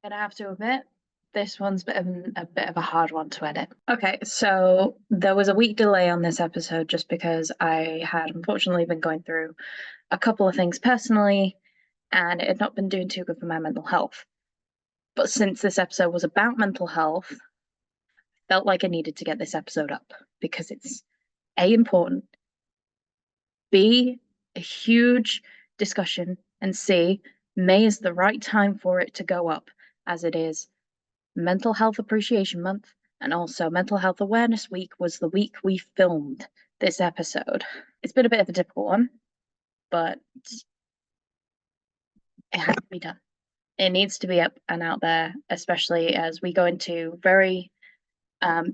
Gonna have to admit, this one's a bit of a hard one to edit. Okay, so there was a week delay on this episode just because I had unfortunately been going through a couple of things personally, and it had not been doing too good for my mental health. But since this episode was about mental health, I felt like I needed to get this episode up because it's A, important, B, a huge discussion, and C, May is the right time for it to go up, as it is Mental Health Appreciation Month, and also Mental Health Awareness Week was the week we filmed this episode. It's been a bit of a difficult one, but it has to be done. It needs to be up and out there, especially as we go into very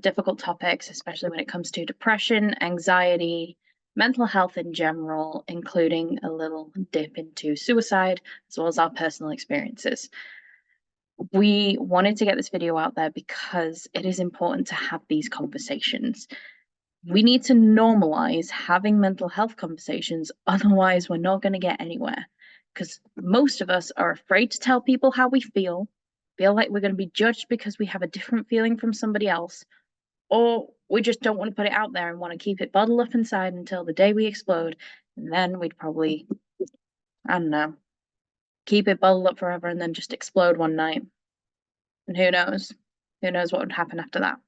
difficult topics, especially when it comes to depression, anxiety, mental health in general, including a little dip into suicide, as well as our personal experiences. We wanted to get this video out there because it is important to have these conversations. We need to normalize having mental health conversations, otherwise, we're not going to get anywhere. Because most of us are afraid to tell people how we feel like we're going to be judged because we have a different feeling from somebody else, or we just don't want to put it out there and want to keep it bottled up inside until the day we explode. And then we'd probably, I don't know, keep it bottled up forever and then just explode one night. And who knows? Who knows what would happen after that?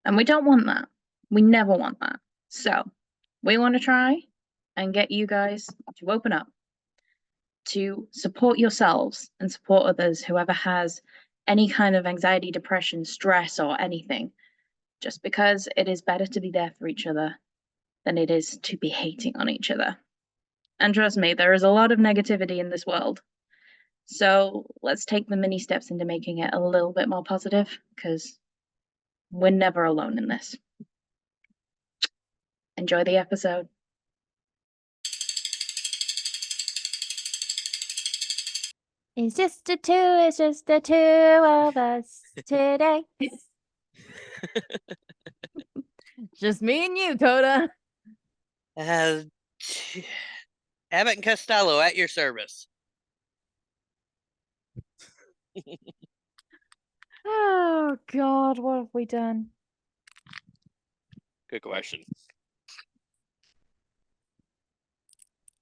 And we don't want that. We never want that. So we want to try and get you guys to open up, to support yourselves and support others, whoever has any kind of anxiety, depression, stress, or anything, just because it is better to be there for each other than it is to be hating on each other. And trust me, there is a lot of negativity in this world. So let's take the mini steps into making it a little bit more positive, because we're never alone in this. Enjoy the episode. It's just the two of us today. Just me and you, Koda. Abbott and Costello at your service. Oh, God, what have we done? Good question.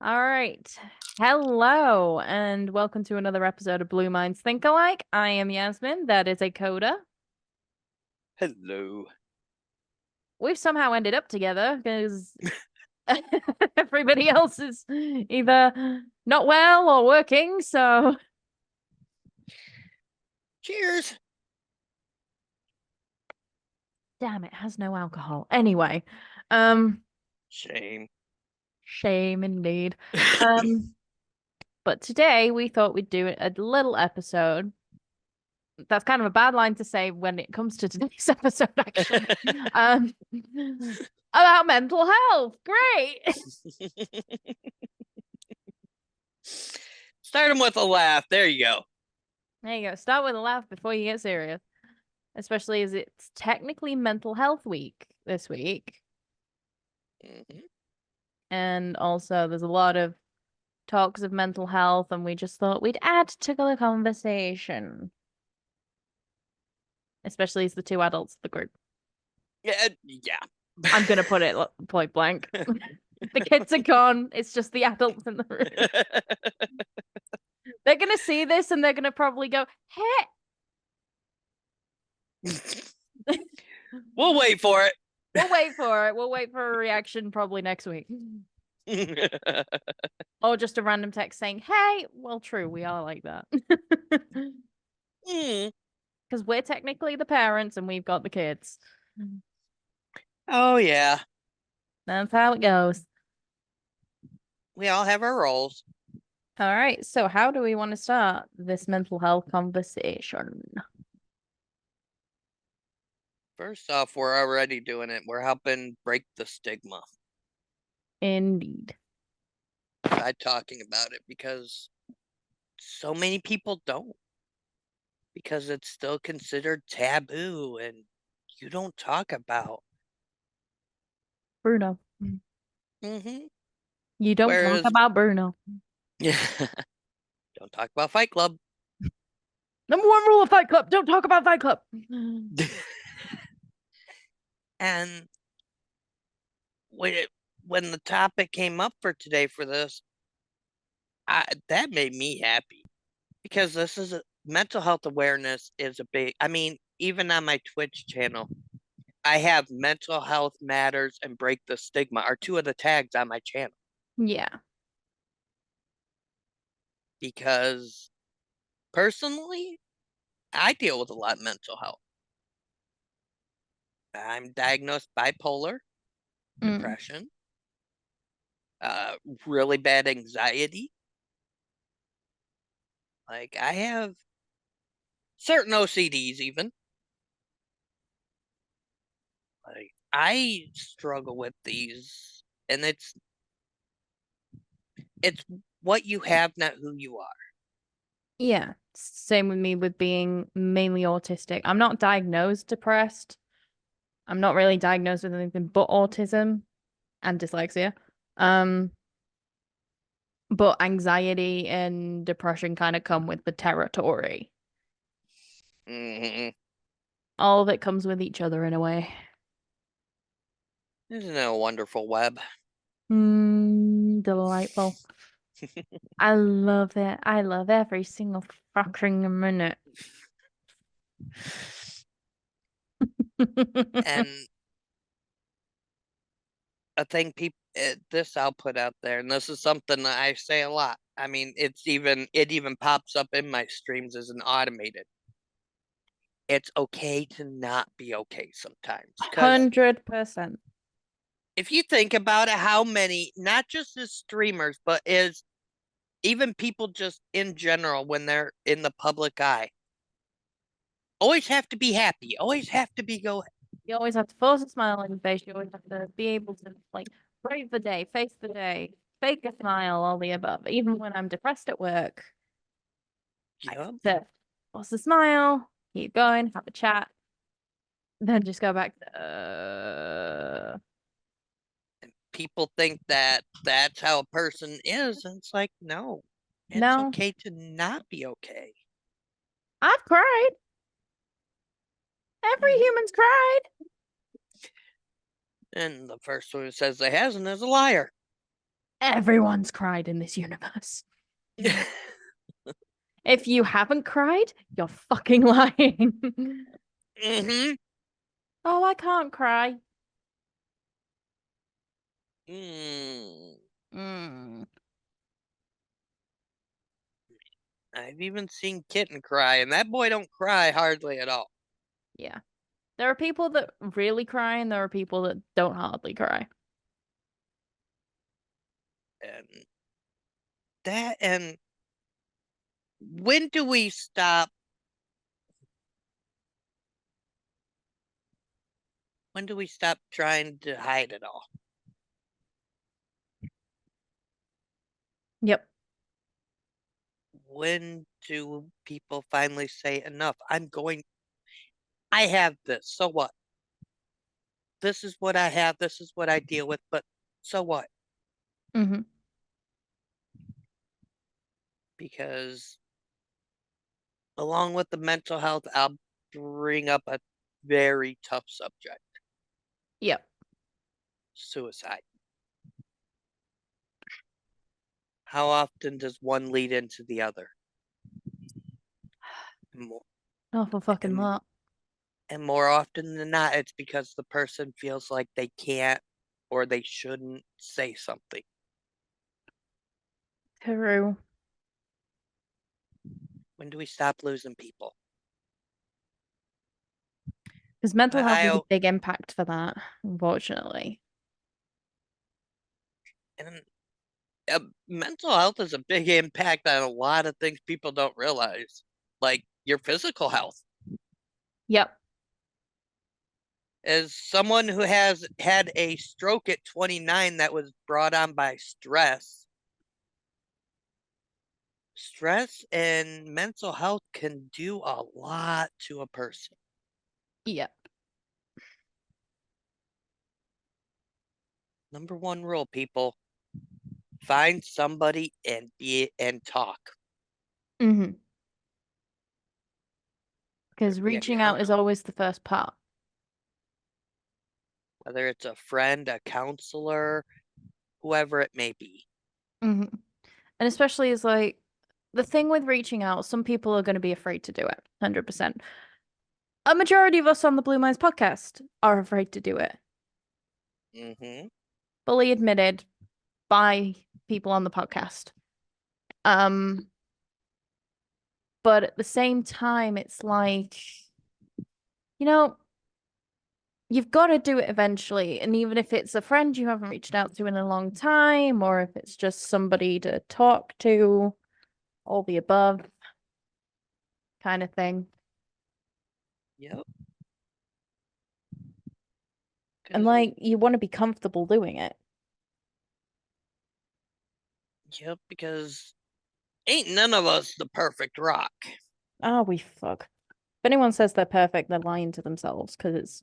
All right. Hello, and welcome to another episode of Blue Minds Think Alike. I am Yasmin. That is a Koda. Hello. We've somehow ended up together because everybody else is either not well or working, so... Cheers. Damn, it has no alcohol. Anyway, Shame. Shame indeed. But today we thought we'd do a little episode. That's kind of a bad line to say when it comes to today's episode, actually. About mental health. Great. Start them with a laugh. There you go. There you go. Start with a laugh before you get serious. Especially as it's technically Mental Health Week this week. Mm-hmm. And also there's a lot of talks of mental health, and we just thought we'd add to the conversation. Especially as the two adults of the group. Yeah. I'm gonna put it point blank. The kids are gone. It's just the adults in the room. They're gonna see this and they're gonna probably go, "Hey." We'll wait for it. We'll wait for it. We'll wait for a reaction probably next week. Or just a random text saying, "Hey." Well, true, we are like that. Because we're technically the parents and we've got the kids. Oh, yeah. That's how it goes. We all have our roles. All right, so how do we want to start this mental health conversation? First off, we're already doing it. We're helping break the stigma Indeed. by talking about it, because so many people don't. Because it's still considered taboo and you don't talk about. Bruno. Mm-hmm. You don't talk about Bruno. Yeah. Don't talk about Fight Club. Number one rule of Fight Club: don't talk about Fight Club. And when the topic came up for today for this, that made me happy because this is mental health awareness is a big. I mean, even on my Twitch channel, I have mental health matters and break the stigma are two of the tags on my channel Yeah. because personally, I deal with a lot of mental health. I'm diagnosed bipolar, depression, really bad anxiety. Like I have certain OCDs even. Like I struggle with these and it's what you have, not who you are. Yeah. Same with me with being mainly autistic. I'm not diagnosed depressed. I'm not really diagnosed with anything but autism and dyslexia. But anxiety and depression kind of come with the territory. Mm-hmm. All of it comes with each other in a way. Isn't it a wonderful web? Delightful. I love it. I love every single fucking minute. And a thing people this I'll put out there, and this is something that I say a lot. I mean, it even pops up in my streams as an automated. It's okay to not be okay sometimes. Because 100%. if you think about it, how many, not just as streamers, but as even people just in general when they're in the public eye, always have to be happy, always have to be go. You always have to force a smile on your face. You always have to be able to like brave the day, face the day, fake a smile, all the above. Even when I'm depressed at work, I Yep. have to force a smile, keep going, have a chat, then just go back to People think that that's how a person is, and it's like, no, it's no. okay to not be okay. I've cried. Every Mhm. human's cried. And the first one who says they hasn't is a liar. Everyone's cried in this universe. If you haven't cried, you're fucking lying. Mm-hmm. Oh, I can't cry. Mm. Mm. I've even seen Kitten cry, and that boy don't cry hardly at all. Yeah. There are people that really cry, and there are people that don't hardly cry. And and when do we stop? When do we stop trying to hide it all? Yep. When do people finally say enough? I have this. So what? This is what I have. This is what I deal with. But so what? Mm-hmm. Because along with the mental health, I'll bring up a very tough subject: Yep. suicide. How often does one lead into the other? More, Awful fucking and, lot. and more often than not, it's because the person feels like they can't or they shouldn't say something. True. When do we stop losing people? Because mental But health is a big impact for that, unfortunately. and mental health is a big impact on a lot of things people don't realize, like your physical health. Yep. As someone who has had a stroke at 29 that was brought on by stress and mental health can do a lot to a person. Yep. Number one rule, people: find somebody and talk. Mm-hmm. Because Yeah, reaching I out don't is know. always the first part. Whether it's a friend, a counselor, whoever it may be. Hmm. And especially is like the thing with reaching out, some people are going to be afraid to do it, 100%. A majority of us on the Blue Minds podcast are afraid to do it. Mm-hmm. Fully admitted by people on the podcast. Um, but at the same time, it's like, you know, you've got to do it eventually. And even if it's a friend you haven't reached out to in a long time, or if it's just somebody to talk to, all the above kind of thing. Yep. And like, you want to be comfortable doing it. Yep, because ain't none of us the perfect rock. Ah, we fuck. If anyone says they're perfect, they're lying to themselves because it's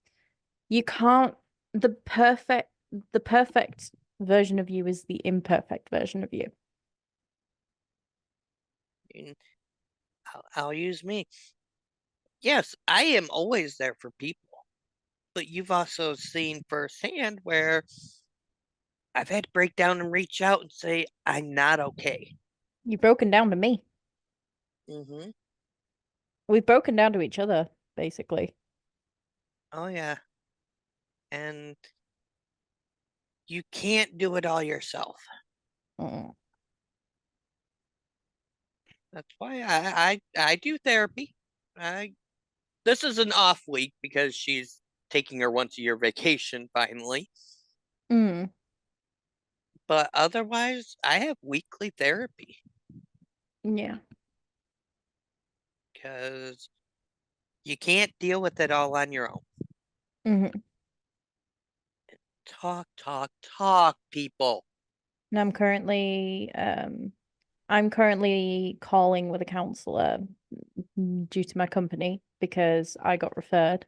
you can't the perfect version of you is the imperfect version of you. And I'll use me. Yes, I am always there for people, but you've also seen firsthand where I've had to break down and reach out and say, I'm not okay. You've broken down to me. Mm-hmm. We've broken down to each other, basically. Oh, yeah. And you can't do it all yourself. Mm. That's why I do therapy. I This is an off week because she's taking her once a year vacation finally. Mm. But otherwise, I have weekly therapy Yeah. because you can't deal with it all on your own. Hmm. Talk, talk, talk, people. And I'm currently calling with a counselor due to my company because I got referred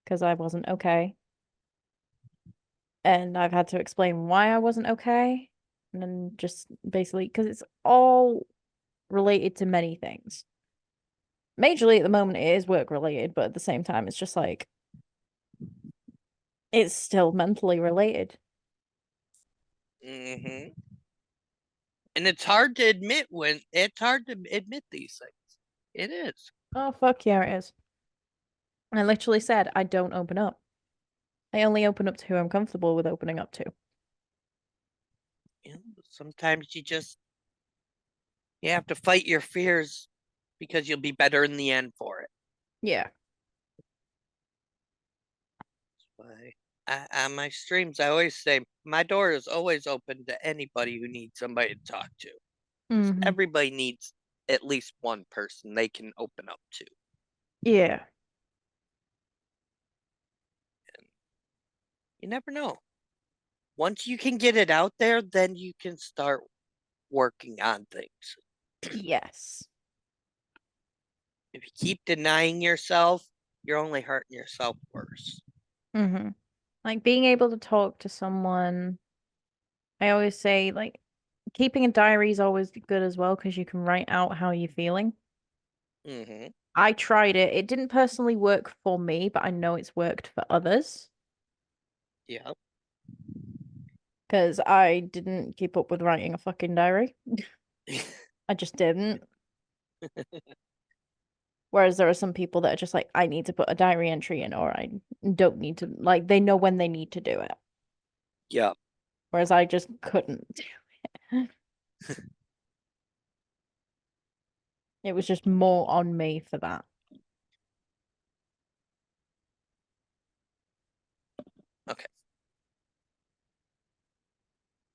because I wasn't okay. And I've had to explain why I wasn't okay. And then just basically because it's all related to many things. Majorly at the moment it is work related, but at the same time it's just like it's still mentally related. Hmm. And it's hard to admit these things. It is. Oh fuck yeah, it is. And I literally said I don't open up. I only open up to who I'm comfortable with opening up to. You know, sometimes you have to fight your fears because you'll be better in the end for it. Yeah. But on my streams, I always say my door is always open to anybody who needs somebody to talk to. Hmm. Everybody needs at least one person they can open up to. Yeah. And you never know. Once you can get it out there, then you can start working on things. Yes. If you keep denying yourself, you're only hurting yourself worse. Hmm. Like being able to talk to someone, I always say, like, keeping a diary is always good as well because you can write out how you're feeling. Mm-hmm. I tried it. It didn't personally work for me, but I know it's worked for others Yep. because I didn't keep up with writing a fucking diary. I just didn't. Whereas there are some people that are just like, I need to put a diary entry in, or I don't need to, like, they know when they need to do it. Yep. Whereas I just couldn't do it. It was just more on me for that. Okay.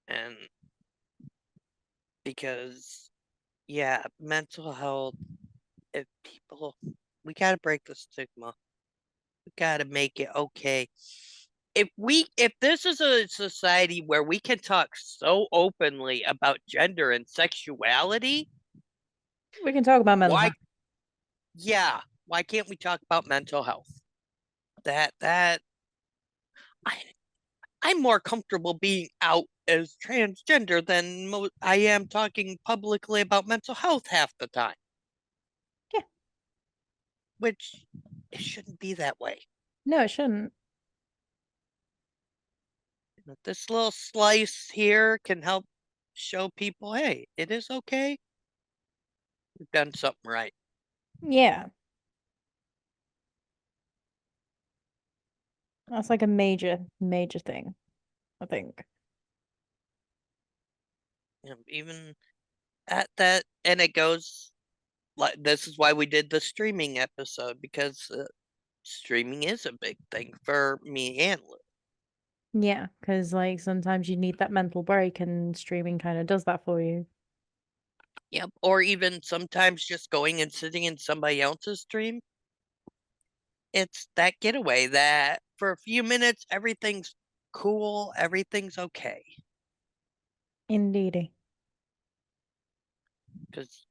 And because, yeah, mental health, if people, we got to break the stigma. We got to make it okay. If this is a society where we can talk so openly about gender and sexuality, We can talk about mental why, health. yeah, why can't we talk about mental health? That I I'm more comfortable being out as transgender than I am talking publicly about mental health half the time. Yeah. which it shouldn't be that way. No, it shouldn't. This little slice here can help show people, hey, it is okay. We've done something right. Yeah. That's like a major, major thing, I think. Even at that, and it goes like this is why we did the streaming episode, because streaming is a big thing for me and Lou. Yeah, because like sometimes you need that mental break, and streaming kind of does that for you. Yep. Or even sometimes just going and sitting in somebody else's stream. It's that getaway that for a few minutes, everything's cool, everything's okay. Indeedy. Because,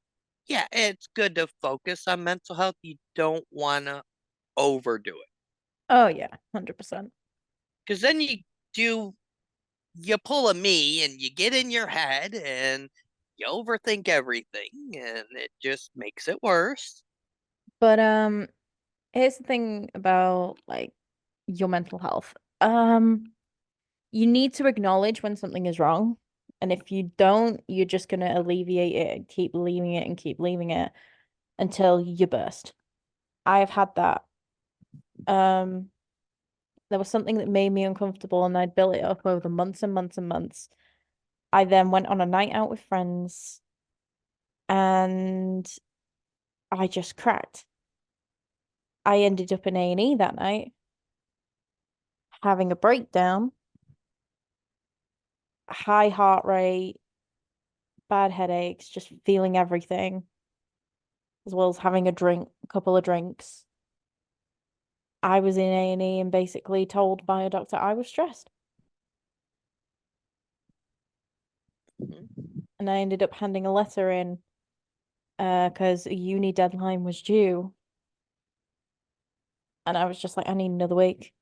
yeah, it's good to focus on mental health. You don't want to overdo it. Oh yeah, 100%. Because then you pull a me and you get in your head and you overthink everything and it just makes it worse. But here's the thing about like your mental health. You need to acknowledge when something is wrong. And if you don't, you're just gonna alleviate it and keep leaving it and keep leaving it until you burst. I've had that. Um, there was something that made me uncomfortable and I'd built it up over months and months and months. I then went on a night out with friends and I just cracked. I ended up in A&E that night having a breakdown, high heart rate, bad headaches, just feeling everything, as well as having a couple of drinks. I was in A&E and basically told by a doctor I was stressed. Mhm. And I ended up handing a letter in because a uni deadline was due. And I was just like, I need another week.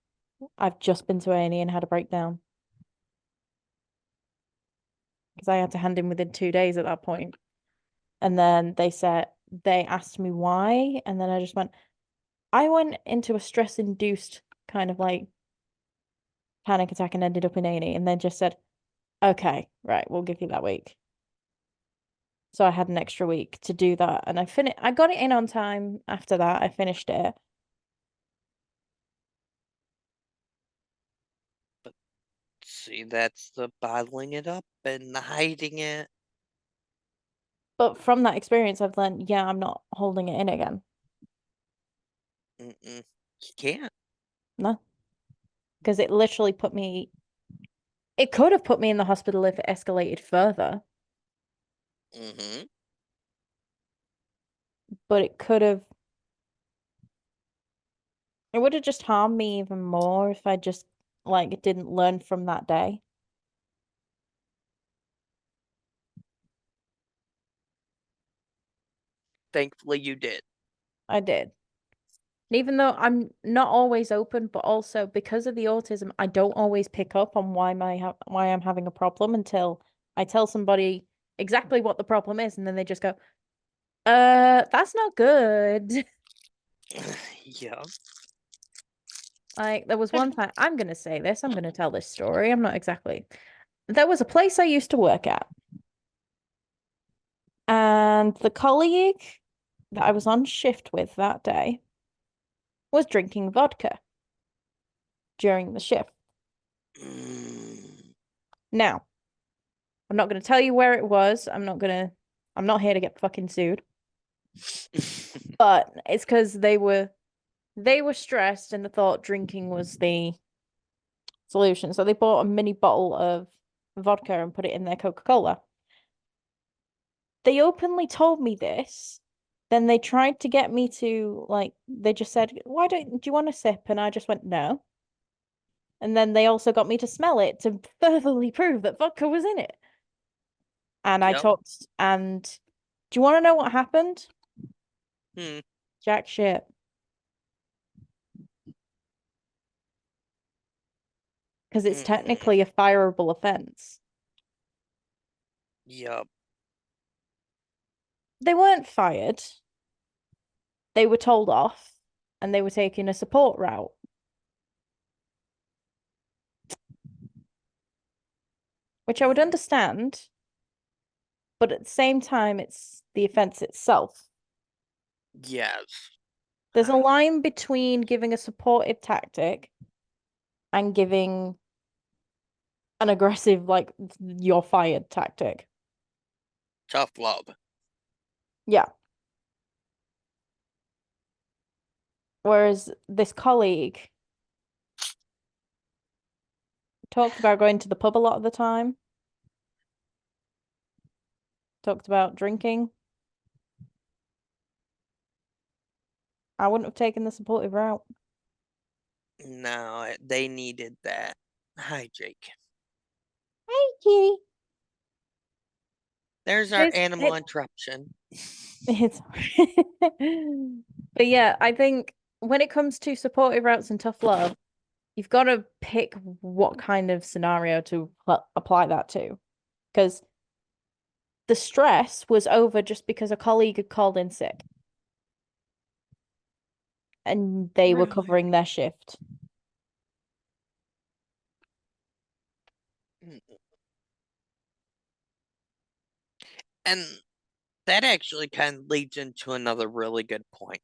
I've just been to A&E and had a breakdown. Because I had to hand in within 2 days at that point. And then they asked me why. And then I just went, I went into a stress induced kind of like panic attack and ended up in A&E and then just said, okay, right, we'll give you that week. So I had an extra week to do that. And I got it in on time after that. I finished it. See, that's the bottling it up and hiding it. But from that experience, I've learned, yeah, I'm not holding it in again. Mm-mm. You can't. No. Because it literally it could have put me in the hospital if it escalated further, Mm-hmm. but it would have just harmed me even more if I just like didn't learn from that day. Thankfully, you did. I did. And even though I'm not always open, but also because of the autism, I don't always pick up on why I'm having a problem until I tell somebody exactly what the problem is, and then they just go, that's not good." Yeah. Like there was one time, I'm gonna say this, I'm gonna tell this story. I'm not exactly. There was a place I used to work at, and the colleague that I was on shift with that day was drinking vodka during the shift. Mm. Now, I'm not going to tell you where it was. I'm not here to get fucking sued. But it's because they were stressed and thought drinking was the solution. So they bought a mini bottle of vodka and put it in their Coca-Cola. They openly told me this. Then they tried to get me to like they just said, do you want a sip? And I just went, no. And then they also got me to smell it to furtherly prove that vodka was in it. And I Yep. talked and do you want to know what happened? Hmm. Jack shit. Because it's Mm-mm. technically a fireable offense. Yep. They weren't fired. They were told off. and they were taking a support route. Which I would understand, but at the same time, it's the offense itself. Yes. There's a line between giving a supportive tactic and giving an aggressive, like, you're fired tactic. Tough love. Yeah. Whereas this colleague talked about going to the pub a lot of the time, talked about drinking. I wouldn't have taken the supportive route. No, they needed that. Hi, Jake. Hey, kitty. There's our animal interruption. It's but yeah, I think when it comes to supportive routes and tough love, you've got to pick what kind of scenario to apply that to. Because the stress was over just because a colleague had called in sick and they were covering their shift. And that actually kind of leads into another really good point.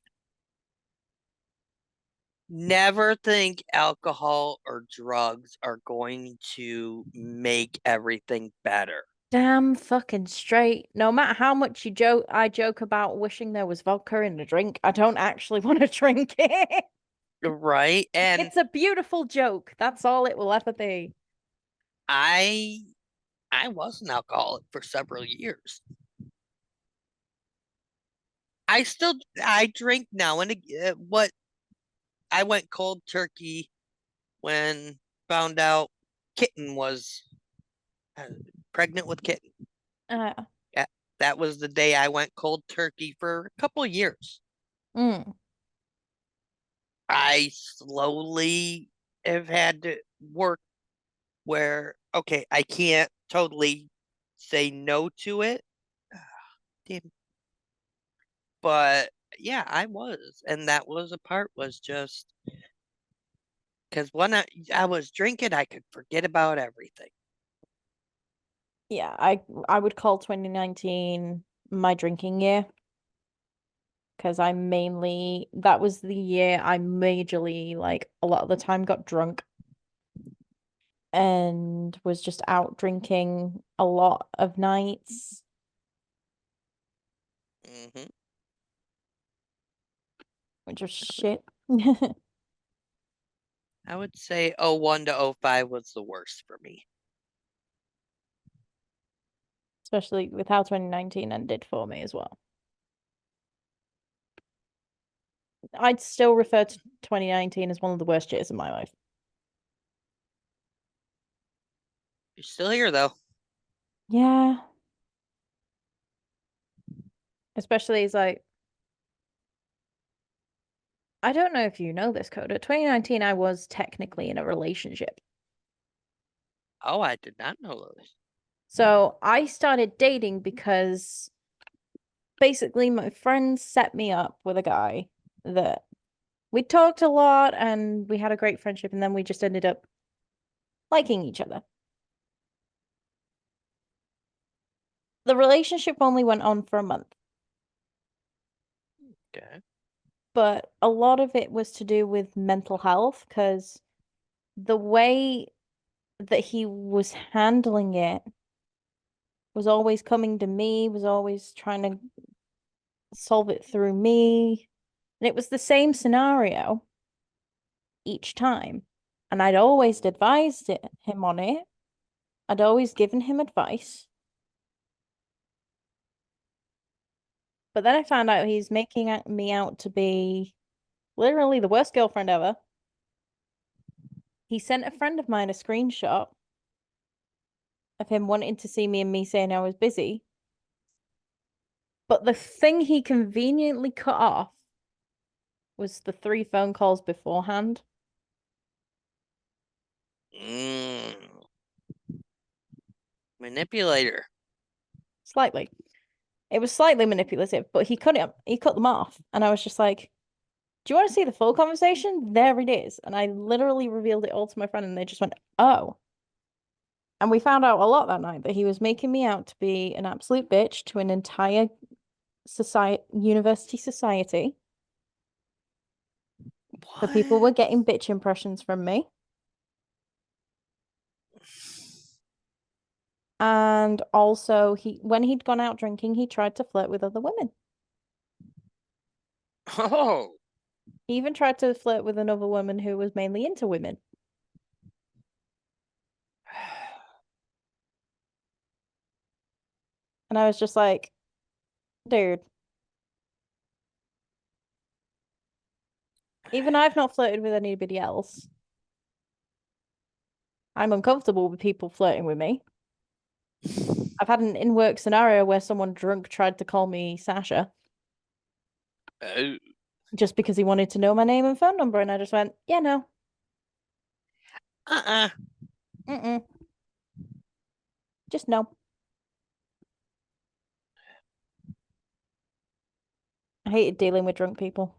Never think alcohol or drugs are going to make everything better. Damn fucking straight. No matter how much I joke about wishing there was vodka in the drink, I don't actually want to drink it. Right? And It's a beautiful joke. That's all it will ever be. I was an alcoholic for several years. I drink now and again. What I went cold turkey when found out Kitten was pregnant with Kitten. Uh, Yeah, that was the day I went cold turkey for a couple of years. mm. I slowly have had to work where, okay, I can't totally say no to it. Damn. But yeah, I was. And that was a part was just because when I was drinking, I could forget about everything. Yeah, I would call 2019 my drinking year because that was the year I majorly, like, a lot of the time got drunk and was just out drinking a lot of nights. Hmm. Which was shit. I would say 01 to 05 was the worst for me. Especially with how 2019 ended for me as well. I'd still refer to 2019 as one of the worst years of my life. You're still here though. Yeah. Especially as like I don't know if you know this, Coda. 2019 I was technically in a relationship. Oh, I did not know this. So I started dating because basically my friends set me up with a guy that we talked a lot and we had a great friendship, and then we just ended up liking each other. The relationship only went on for a month, Okay. but a lot of it was to do with mental health because the way that he was handling it was always coming to me, was always trying to solve it through me. And it was the same scenario each time. And I'd always advised him on it. I'd always given him advice. But then I found out he's making me out to be literally the worst girlfriend ever. He sent a friend of mine a screenshot of him wanting to see me and me saying I was busy. But the thing he conveniently cut off was the 3 phone calls beforehand. Mm. Manipulator. Slightly. It was slightly manipulative, but he cut them off. And I was just like, do you want to see the full conversation? There it is. And I literally revealed it all to my friend and they just went, oh. And we found out a lot that night that he was making me out to be an absolute bitch to an entire university society. So people were What? getting bitch impressions from me. And also when he'd gone out drinking, he tried to flirt with other women. Oh. He even tried to flirt with another woman who was mainly into women. And I was just like, dude, even I've not flirted with anybody else. I'm uncomfortable with people flirting with me. I've had an in-work scenario where someone drunk tried to call me Sasha Oh. just because he wanted to know my name and phone number, and I just went, yeah, no. Uh-uh. Mm-mm. Just no. I hated dealing with drunk people.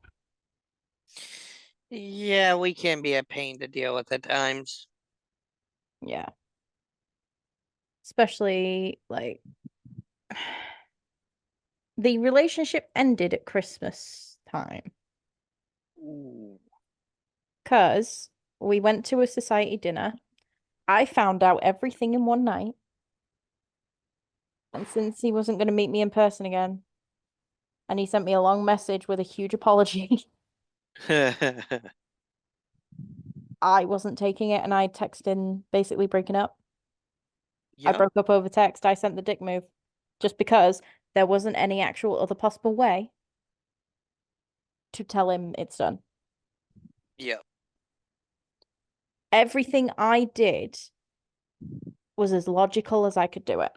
Yeah, we can be a pain to deal with at times. Yeah. Especially like the relationship ended at Christmas time Ooh. because we went to a society dinner. I found out everything in one night. And since he wasn't going to meet me in person again, and he sent me a long message with a huge apology, I wasn't taking it and I texted him basically breaking up. I Yep. broke up over text. I sent the dick move just because there wasn't any actual other possible way to tell him it's done. Yep. Everything I did was as logical as I could do it.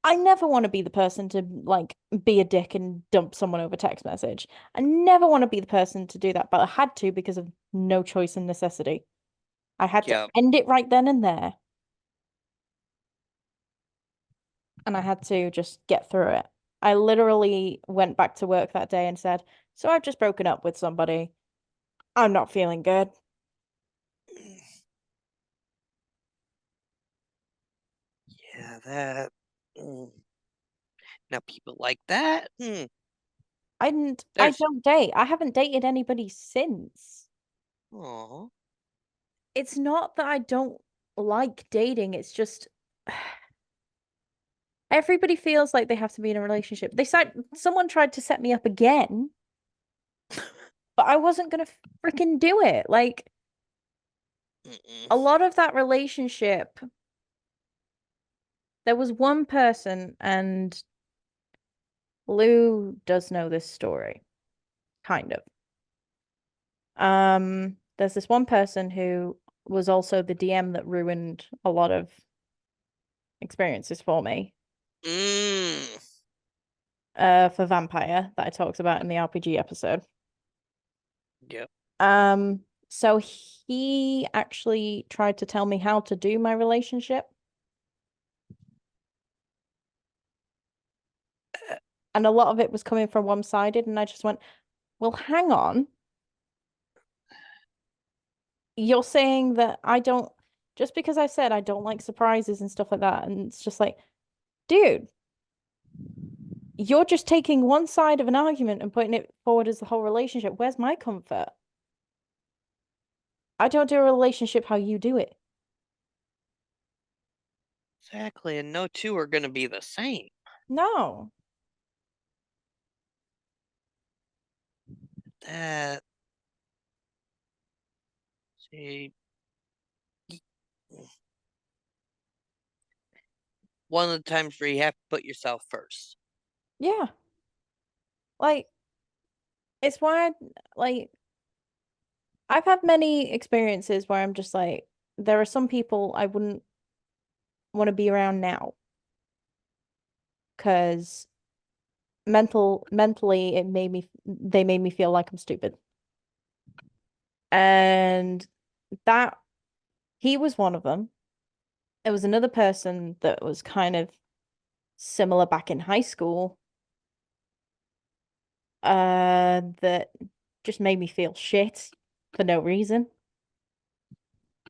I never want to be the person to like be a dick and dump someone over text message. I never want to be the person to do that, but I had to because of no choice and necessity. I had to Yep. end it right then and there. And I had to just get through it. I literally went back to work that day and said, so I've just broken up with somebody. I'm not feeling good. Yeah, that. mm. Now people like that. I There's. don't date. I haven't dated anybody since. Oh. It's not that I don't like dating, it's just everybody feels like they have to be in a relationship. Someone tried to set me up again, but I wasn't gonna freaking do it. Like a lot of that relationship, there was one person, and Lou does know this story, kind of. There's this one person who was also the DM that ruined a lot of experiences for me. Mm. For Vampire that I talked about in the RPG episode. Yep. So he actually tried to tell me how to do my relationship. And a lot of it was coming from one-sided, and I just went, well, hang on. You're saying that I don't, just because I said I don't like surprises and stuff like that, and it's just like, dude, you're just taking one side of an argument and putting it forward as the whole relationship. Where's my comfort? I don't do a relationship how you do it. Exactly, and no two are gonna be the same. No. That. See. One of the times where you have to put yourself first. Yeah. Like, it's why like I've had many experiences where I'm just like, there are some people I wouldn't want to be around now because mentally they made me feel like I'm stupid. And that he was one of them. There was another person that was kind of similar back in high school. That just made me feel shit for no reason.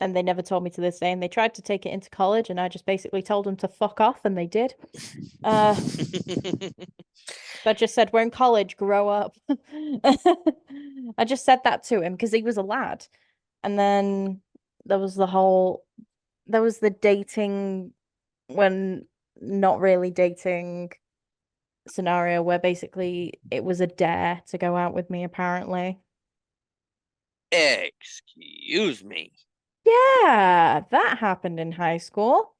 And they never told me to this day. And they tried to take it into college, and I just basically told them to fuck off, and they did. I just said, we're in college, grow up. I just said that to him because he was a lad. And then there was the dating when not really dating scenario where basically it was a dare to go out with me, apparently. Excuse me. Yeah, that happened in high school.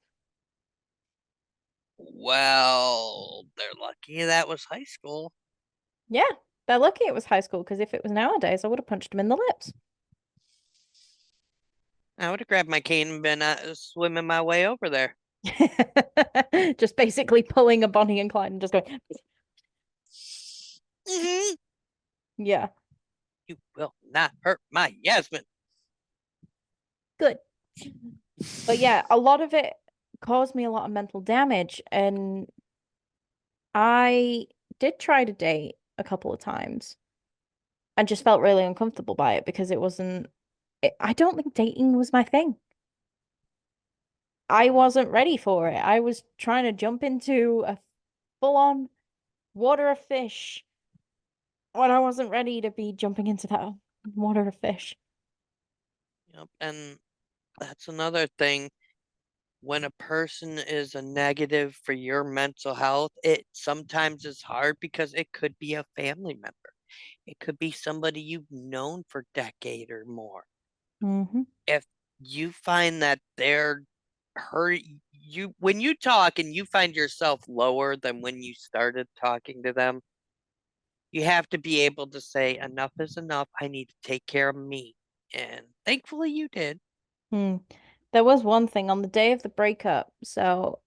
Well, they're lucky that was high school. Yeah, they're lucky it was high school because if it was nowadays, I would have punched him in the lips. I would have grabbed my cane and been swimming my way over there. Just basically pulling a Bonnie and Clyde and just going, Hmm. yeah, You will not hurt my Yasmin. good. But yeah, a lot of it caused me a lot of mental damage. And I did try to date a couple of times and just felt really uncomfortable by it because I don't think dating was my thing. I wasn't ready for it. I was trying to jump into a full-on water of fish when I wasn't ready to be jumping into that water of fish. Yep, and that's another thing. When a person is a negative for your mental health, it sometimes is hard because it could be a family member. It could be somebody you've known for a decade or more. Mm-hmm. If you find that they're hurt you when you talk and you find yourself lower than when you started talking to them, you have to be able to say enough is enough. I need to take care of me. And thankfully you did. Hmm. There was one thing on the day of the breakup. So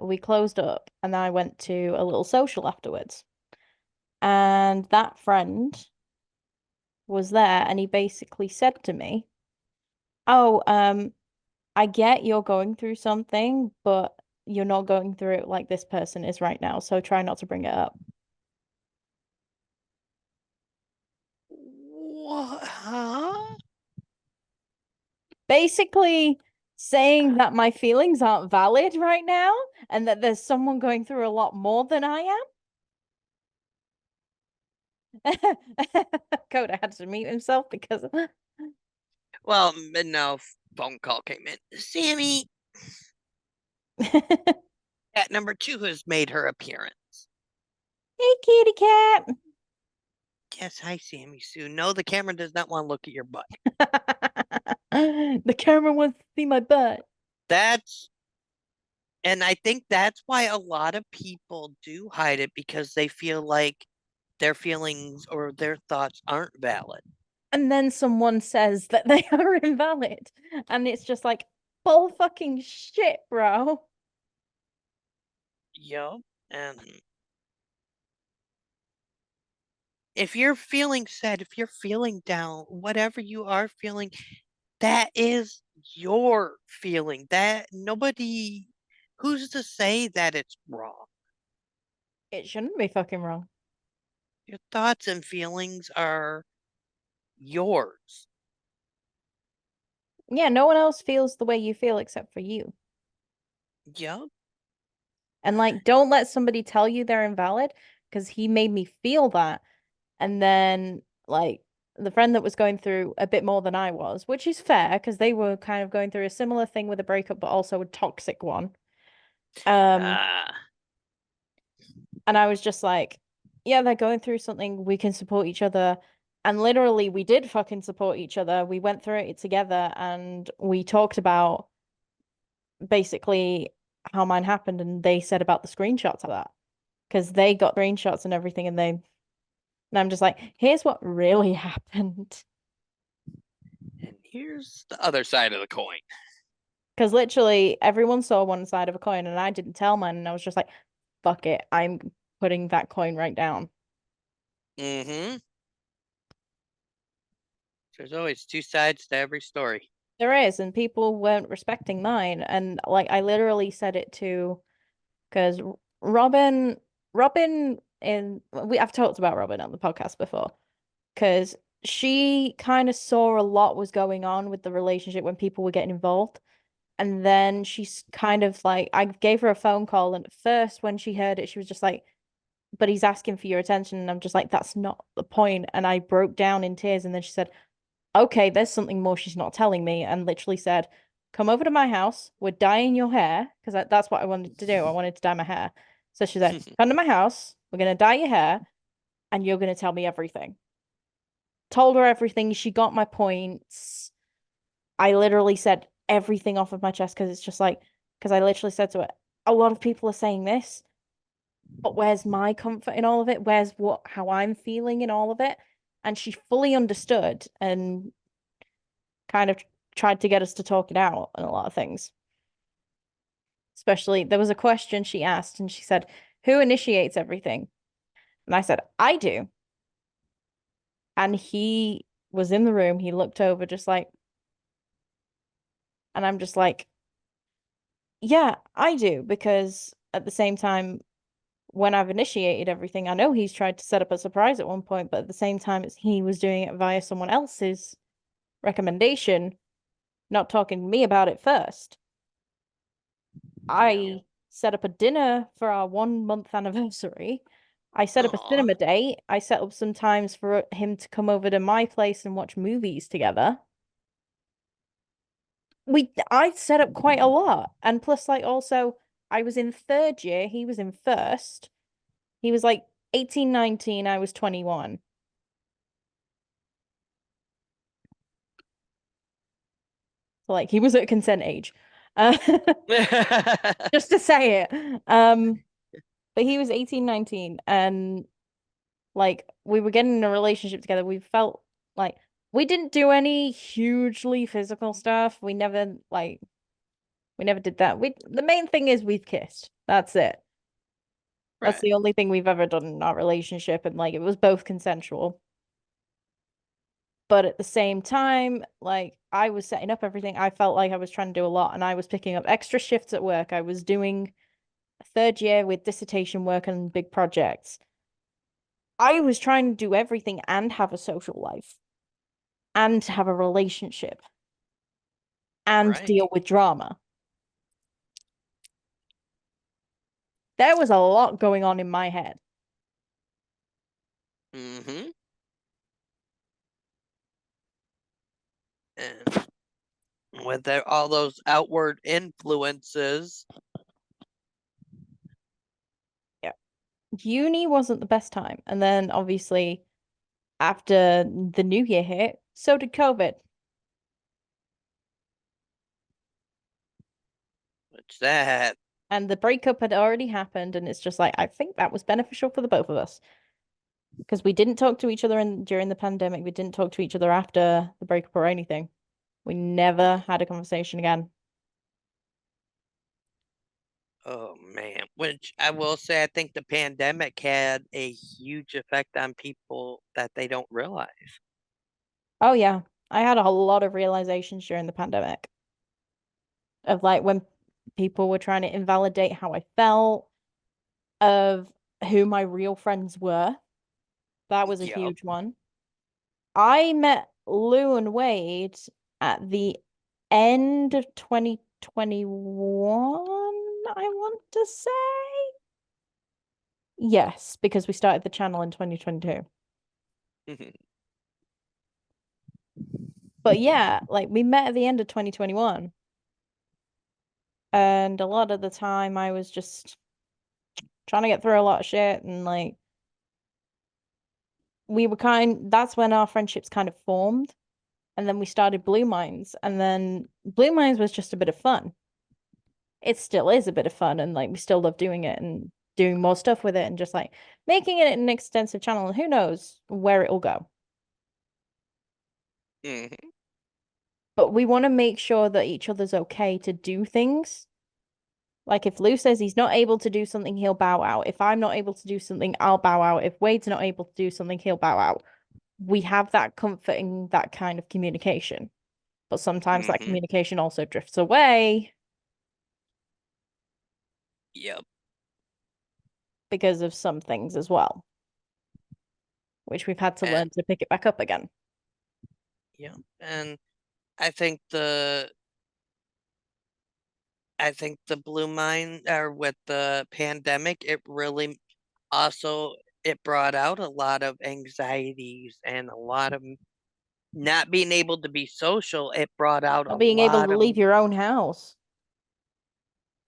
we closed up and I went to a little social afterwards. And that friend was there and he basically said to me, "Oh, I get you're going through something, but you're not going through it like this person is right now, so try not to bring it up." What? Huh? Basically saying that my feelings aren't valid right now and that there's someone going through a lot more than I am. Koda had to mute himself because Well, no phone call came in. Sammy, cat number 2 has made her appearance. Hey, kitty cat. Yes, hi, Sammy Sue. No, the camera does not want to look at your butt. The camera wants to see my butt. That's, and I think that's why a lot of people do hide it because they feel like their feelings or their thoughts aren't valid. And then someone says that they are invalid. And it's just like, bull fucking shit, bro. Yup. And if you're feeling sad, if you're feeling down, whatever you are feeling, that is your feeling. That nobody, who's to say that it's wrong? It shouldn't be fucking wrong. Your thoughts and feelings are yours. Yeah, no one else feels the way you feel except for you. Yup. And like, don't let somebody tell you they're invalid because he made me feel that. And then, like, the friend that was going through a bit more than I was, which is fair because they were kind of going through a similar thing with a breakup, but also a toxic one. Ah. And I was just like, yeah, they're going through something. We can support each other. And literally, we did fucking support each other. We went through it together and we talked about basically how mine happened. And they said about the screenshots of that because they got screenshots and everything. And I'm just like, here's what really happened. And here's the other side of the coin. Because literally, everyone saw one side of a coin and I didn't tell mine. And I was just like, fuck it. I'm putting that coin right down. Mm-hmm. There's always two sides to every story. There is, and people weren't respecting mine. And like I literally said it to because Robin and I've talked about Robin on the podcast before. Because she kind of saw a lot was going on with the relationship when people were getting involved. And then she's kind of like, I gave her a phone call, and at first, when she heard it, she was just like, but he's asking for your attention. And I'm just like, that's not the point. And I broke down in tears. And then she said, okay, there's something more she's not telling me. And literally said, come over to my house. We're dyeing your hair because that's what I wanted to do. I wanted to dye my hair. So she said, come to my house. We're going to dye your hair and you're going to tell me everything. Told her everything. She got my points. I literally said everything off of my chest because it's just like, because I literally said to her, a lot of people are saying this, but where's my comfort in all of it? Where's how I'm feeling in all of it? And she fully understood and kind of tried to get us to talk it out on a lot of things. Especially, there was a question she asked, and she said, who initiates everything? And I said, I do. And he was in the room. He looked over just like, and I'm just like, yeah, I do. Because at the same time, when I've initiated everything, I know he's tried to set up a surprise at one point, but at the same time, he was doing it via someone else's recommendation, not talking to me about it first. I set up a dinner for our 1 month anniversary. I set up a Aw. cinema date. I set up some times for him to come over to my place and watch movies together. I set up quite a lot. And plus, like, also, I was in third year, he was in first. He was like 18, 19, I was 21. So, like, he was at consent age. Uh, just to say it. But he was 18, 19, and like we were getting in a relationship together. We felt like we didn't do any hugely physical stuff. We never did that. The main thing is we've kissed. That's it. That's Right. the only thing we've ever done in our relationship, and like it was both consensual. But at the same time, like I was setting up everything. I felt like I was trying to do a lot, and I was picking up extra shifts at work. I was doing a third year with dissertation work and big projects. I was trying to do everything and have a social life and have a relationship and Right. deal with drama. There was a lot going on in my head. Mm-hmm. And with all those outward influences. Yeah. Uni wasn't the best time. And then obviously after the new year hit, so did COVID. Which that. And the breakup had already happened, and it's just like I think that was beneficial for the both of us. Because we didn't talk to each other during the pandemic. We didn't talk to each other after the breakup or anything. We never had a conversation again. Oh man. Which I will say, I think the pandemic had a huge effect on people that they don't realize. Oh yeah. I had a lot of realizations during the pandemic of like when people were trying to invalidate how I felt, of who my real friends were. That was a Yep. huge one. I met Lou and Wade at the end of 2021, I want to say. Yes, because we started the channel in 2022. But yeah, like we met at the end of 2021. And a lot of the time I was just trying to get through a lot of shit, and like that's when our friendships kind of formed. And then we started Blue Minds, and then Blue Minds was just a bit of fun. It still is a bit of fun, and like we still love doing it and doing more stuff with it, and just like making it an extensive channel, and who knows where it will go. Mm-hmm. But we want to make sure that each other's okay to do things. Like if Lou says he's not able to do something, he'll bow out. If I'm not able to do something, I'll bow out. If Wade's not able to do something, he'll bow out. We have that comfort in that kind of communication. But sometimes that Mm-hmm. communication also drifts away Yep. because of some things as well, which we've had to And learn to pick it back up again. Yeah, and I think the blue mine or with the pandemic, it really also it brought out a lot of anxieties and a lot of not being able to be social. It brought out a Not being able lot to of. leave your own house.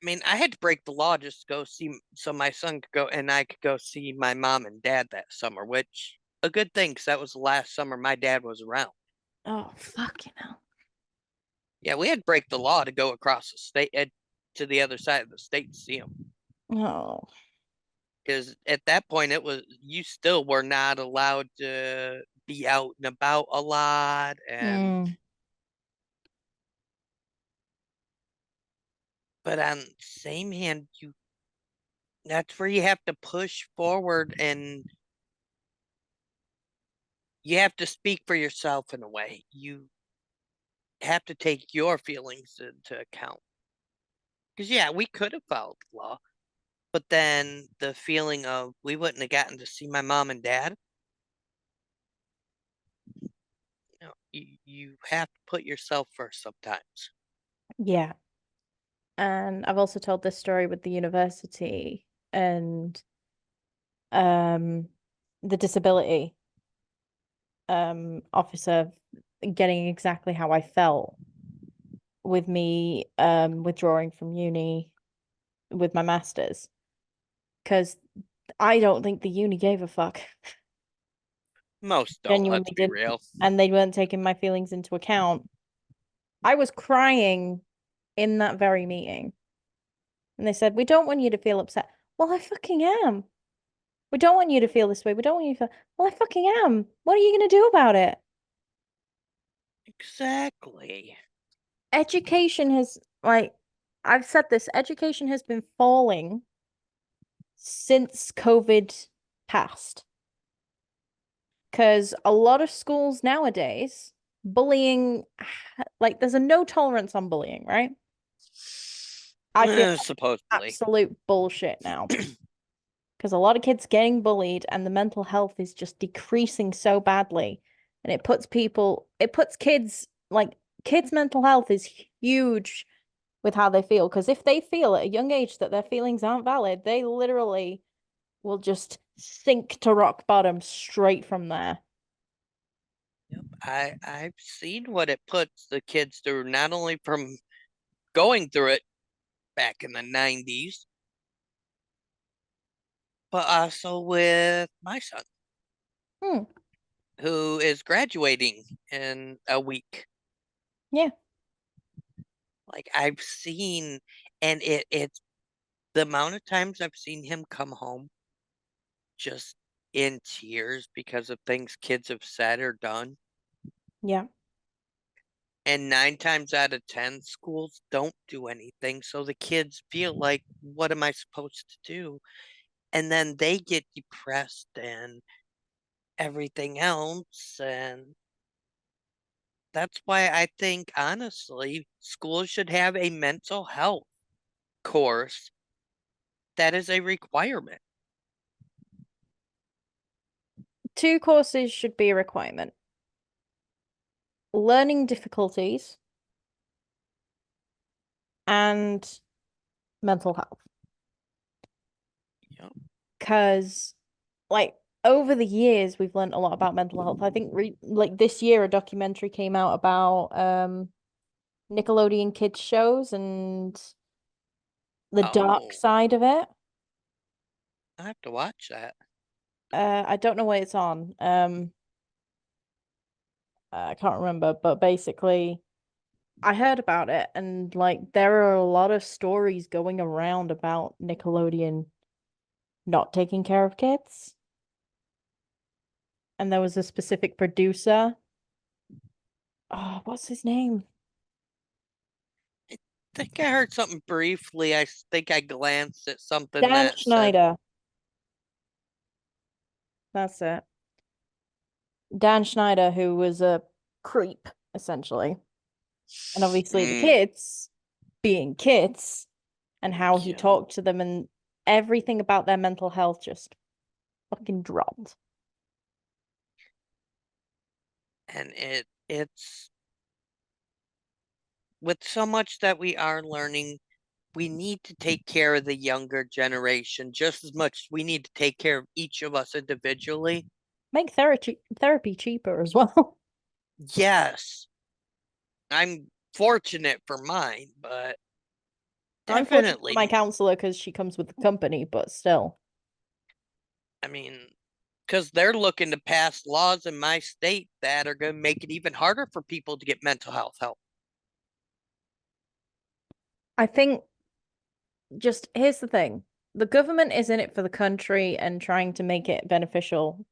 I mean, I had to break the law just to go see, so my son could go and I could go see my mom and dad that summer, which a good thing because that was the last summer my dad was around. Oh, fucking hell. Yeah, we had to break the law to go across the state to the other side of the state to see him. Oh. Because at that point, it was you still were not allowed to be out and about a lot, and but on the same hand, that's where you have to push forward and you have to speak for yourself in a way. You have to take your feelings into account. Because yeah, we could have followed the law, but then the feeling of we wouldn't have gotten to see my mom and dad. You have to put yourself first sometimes. Yeah. And I've also told this story with the university and the disability officer getting exactly how I felt with me withdrawing from uni with my masters. Because I don't think the uni gave a fuck. Most don't, let's Genuinely be didn't. real. And they weren't taking my feelings into account. I was crying in that very meeting. And they said, we don't want you to feel upset. Well, I fucking am. We don't want you to feel this way. We don't want you to feel, well, I fucking am. What are you going to do about it? Exactly. Education has, like, I've said this, education has been falling since COVID passed. Because a lot of schools nowadays, bullying, like, there's a no tolerance on bullying, right? I feel that's Supposedly. absolute bullshit now. Because a lot of kids getting bullied and the mental health is just decreasing so badly. And it puts kids, like, kids' mental health is huge with how they feel. Because if they feel at a young age that their feelings aren't valid, they literally will just sink to rock bottom straight from there. Yep. I've seen what it puts the kids through, not only from going through it back in the 90s, but also with my son, Hmm. who is graduating in a week. Yeah. Like I've seen, and it's the amount of times I've seen him come home just in tears because of things kids have said or done. Yeah. And 9 times out of 10, schools don't do anything. So the kids feel like, what am I supposed to do? And then they get depressed and everything else. And that's why I think, honestly, schools should have a mental health course that is a requirement. 2 courses should be a requirement. Learning difficulties and mental health. Yep. Because, like, over the years, we've learned a lot about mental health. I think, like, this year, a documentary came out about Nickelodeon kids shows and the dark Oh, side of it. I have to watch that. I don't know where it's on. I can't remember, but basically, I heard about it, and like, there are a lot of stories going around about Nickelodeon not taking care of kids. And there was a specific producer. Oh, what's his name? I think I heard something briefly. I think I glanced at something Dan that said, Schneider. That's it. Dan Schneider, who was a creep, essentially. And obviously the mm, kids being kids and how he yeah. talked to them and everything about their mental health just fucking dropped. And it's with so much that we are learning, we need to take care of the younger generation just as much as we need to take care of each of us individually. Make therapy cheaper as well. Yes, I'm fortunate for mine, but I'm fortunate for my definitely, counselor because she comes with the company, but still. I mean, because they're looking to pass laws in my state that are going to make it even harder for people to get mental health help. I think just here's the thing. The government is in it for the country and trying to make it beneficial.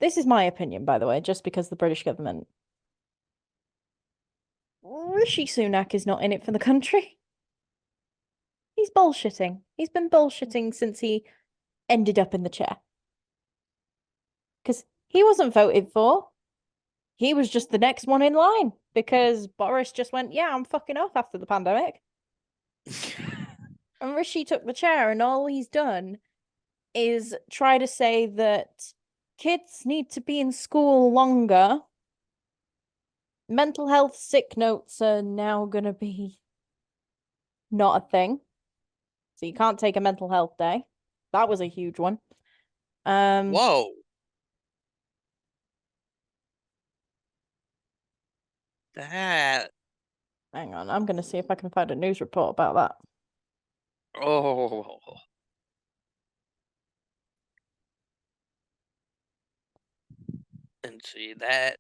This is my opinion, by the way, just because the British government. Rishi Sunak is not in it for the country. He's bullshitting. He's been bullshitting since he ended up in the chair. Because he wasn't voted for. He was just the next one in line because Boris just went, yeah, I'm fucking off after the pandemic. And Rishi took the chair, and all he's done is try to say that kids need to be in school longer. Mental health sick notes are now going to be not a thing. So you can't take a mental health day. That was a huge one. Whoa. That, Hang on, I'm going to see if I can find a news report about that. oh. And see that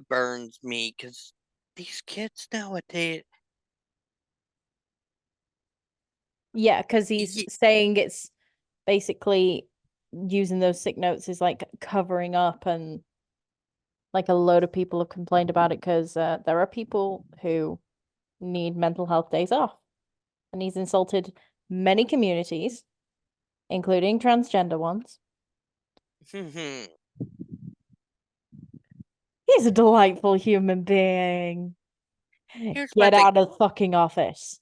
burns me because these kids nowadays, Yeah, because he's saying it's basically using those sick notes is like covering up, and like a load of people have complained about it because there are people who need mental health days off. And he's insulted many communities, including transgender ones. He's a delightful human being. here's my Get thing. out of the fucking office.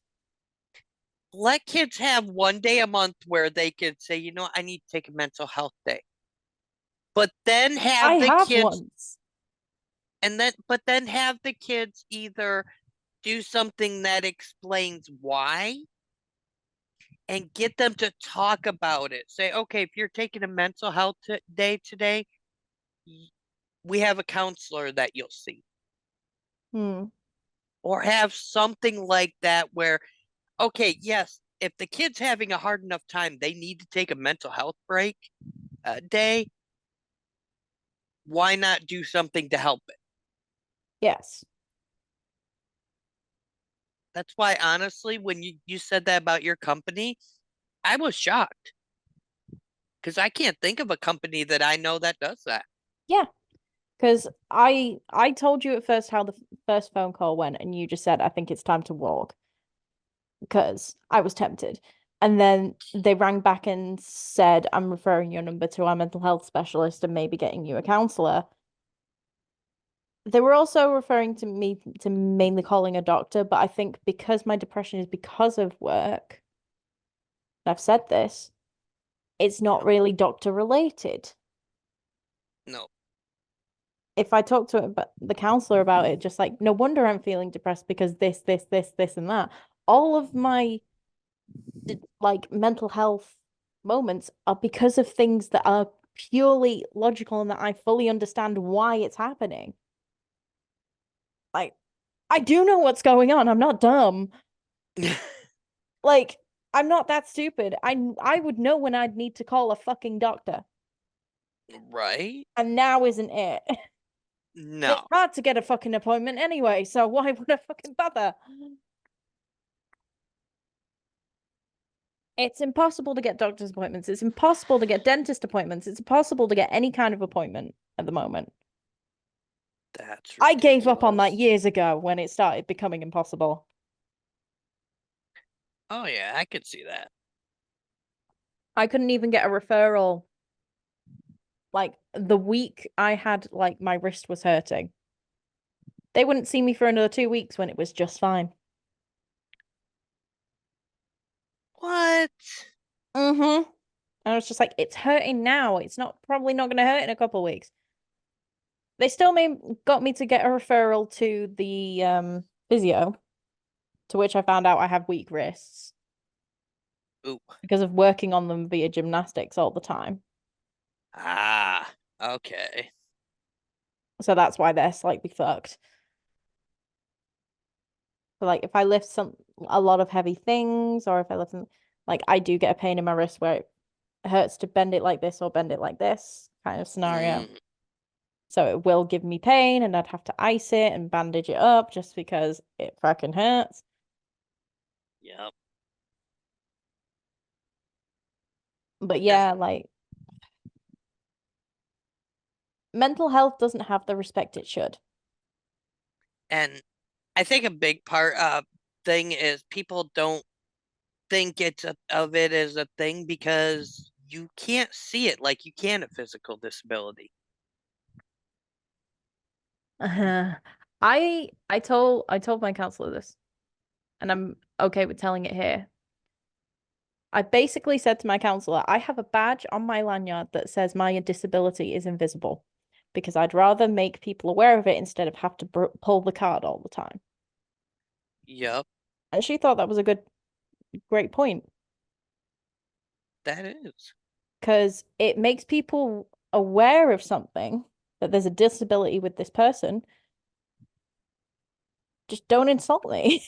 Let kids have one day a month where they could say, you know, I need to take a mental health day. But then I have the have kids once. but then have the kids either do something that explains why and get them to talk about it. Say, okay, if you're taking a mental health day today, we have a counselor that you'll see. Hmm. Or have something like that where, okay, yes, if the kid's having a hard enough time, they need to take a mental health break day. Why not do something to help it? Yes. That's why, honestly, when you said that about your company, I was shocked because I can't think of a company that I know that does that. Yeah. Because I told you at first how the first phone call went, and you just said, I think it's time to walk. Because I was tempted. And then they rang back and said, I'm referring your number to our mental health specialist and maybe getting you a counselor. They were also referring to me to mainly calling a doctor, but I think because my depression is because of work, and I've said this, it's not Yep. really doctor related. No. If I talk to the counselor about it, just like, no wonder I'm feeling depressed because this, and that. All of my like mental health moments are because of things that are purely logical and that I fully understand why it's happening. Like, I do know what's going on. I'm not dumb. Like, I'm not that stupid. I would know when I'd need to call a fucking doctor. Right? And now isn't it? And it's No. hard to get a fucking appointment anyway, so why would I fucking bother? It's impossible to get doctor's appointments. It's impossible to get dentist appointments. It's impossible to get any kind of appointment at the moment. That's I gave up on that ridiculous. years ago when it started becoming impossible. Oh yeah, I could see that. I couldn't even get a referral. Like the week I had, like, my wrist was hurting. They wouldn't see me for another 2 weeks when it was just fine. What? Mm-hmm. And I was just like, it's hurting now. It's not probably not going to hurt in a couple of weeks. They still got me to get a referral to the physio, to which I found out I have weak wrists Ooh. because of working on them via gymnastics all the time. Ah, okay. So that's why they're slightly fucked. So like if I lift a lot of heavy things, or if I lift like I do get a pain in my wrist where it hurts to bend it like this or bend it like this kind of scenario. Mm, So it will give me pain and I'd have to ice it and bandage it up just because it fucking hurts. yep. But yeah, like mental health doesn't have the respect it should. And I think a big part of thing is people don't think of it as a thing because you can't see it like you can a physical disability. Uh, I told my counselor this, and I'm okay with telling it here. I basically said to my counselor, I have a badge on my lanyard that says my disability is invisible because I'd rather make people aware of it instead of have to pull the card all the time. Yep, And she thought that was a great point that is. because it makes people aware of something, that there's a disability with this person. Just don't insult me.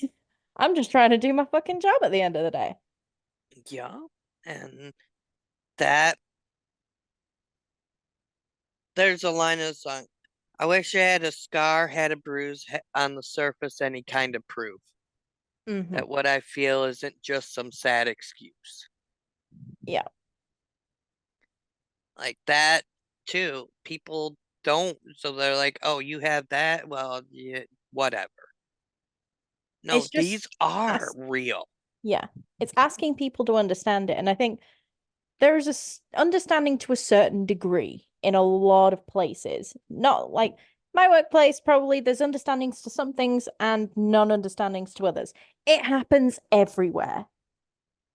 I'm just trying to do my fucking job at the end of the day. Yep. And that there's a line of the song. I wish I had a scar, had a bruise on the surface, any kind of proof Mm-hmm. that what I feel isn't just some sad excuse. Yeah. Like that too. People don't, so they're like, "Oh, you have that? Well, yeah, whatever." No, It's these just are ask real. yeah. It's asking people to understand it. And I think there is understanding to a certain degree in a lot of places. Not like my workplace, probably there's understandings to some things and non-understandings to others. It happens everywhere.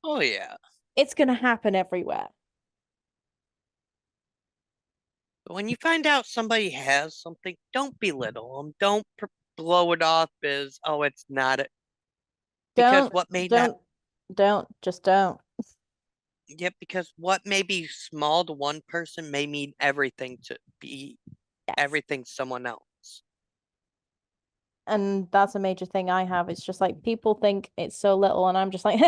Oh yeah. It's gonna happen everywhere. But when you find out somebody has something, don't belittle them. Don't blow it off as, "Oh, it's not it." Because Don't, what may not, don't, just don't. yep, because what may be small to one person may mean everything to be Yes. everything someone else. And that's a major thing I have. It's just like people think it's so little, and I'm just like,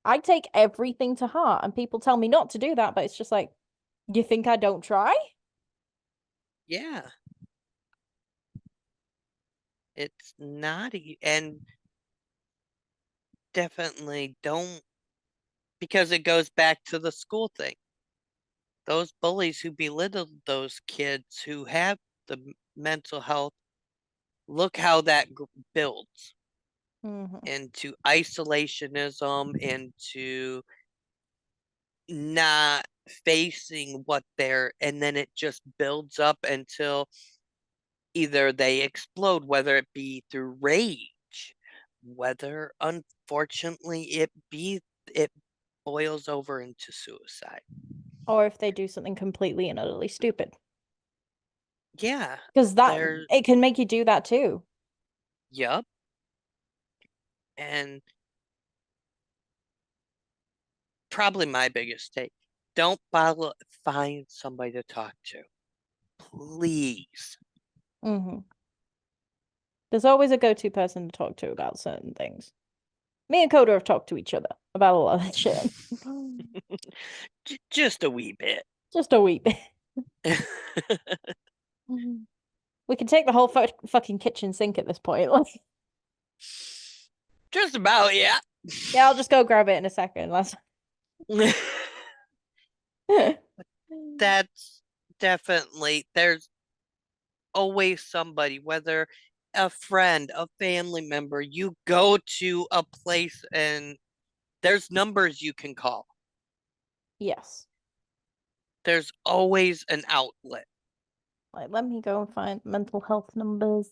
I take everything to heart, and people tell me not to do that, but it's just like, you think I don't try? Yeah, it's not, and definitely don't, because it goes back to the school thing. Those bullies who belittle those kids who have the mental health, look how that builds Mm-hmm. into isolationism, into not facing what they're, and then it just builds up until either they explode, whether it be through rage, whether unfortunately it boils over into suicide. Or if they do something completely and utterly stupid. Yeah, Because that there's, it can make you do that too. yep. And probably my biggest take, don't bottle it, find somebody to talk to. Please. Mm-hmm. There's always a go-to person to talk to about certain things. Me and Coda have talked to each other about a lot of that shit. Just a wee bit. Just a wee bit. We can take the whole fucking kitchen sink at this point. Like, Just about, yeah. yeah, I'll just go grab it in a second. That's definitely, there's always somebody, whether a friend, a family member, you go to a place and there's numbers you can call. Yes. There's always an outlet. Like, let me go and find mental health numbers.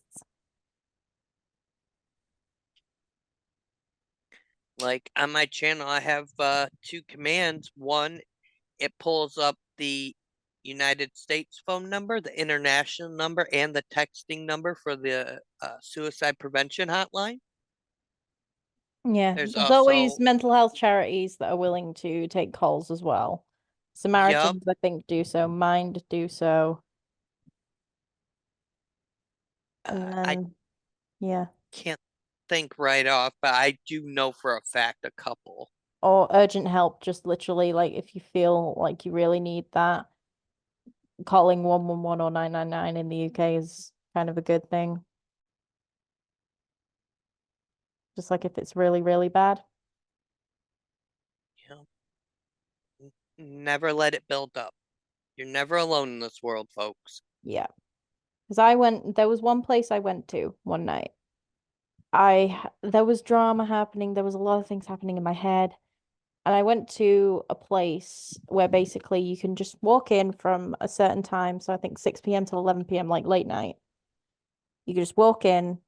Like on my channel, I have two commands. One, it pulls up the United States phone number, the international number, and the texting number for the suicide prevention hotline. Yeah, There's there's always also, mental health charities that are willing to take calls as well. yep, Samaritans, I think, do so. Mind do so. And I then, yeah. can't think right off, but I do know for a fact a couple. Or urgent help, just literally like if you feel like you really need that, calling 111 or 999 in the UK is kind of a good thing. Just like if it's really, really bad. You know, never let it build up. You're never alone in this world, folks. Yeah. Because there was one place I went to one night. There was drama happening. There was a lot of things happening in my head. And I went to a place where basically you can just walk in from a certain time. So I think 6 p.m. to 11 p.m., like late night. You could just walk in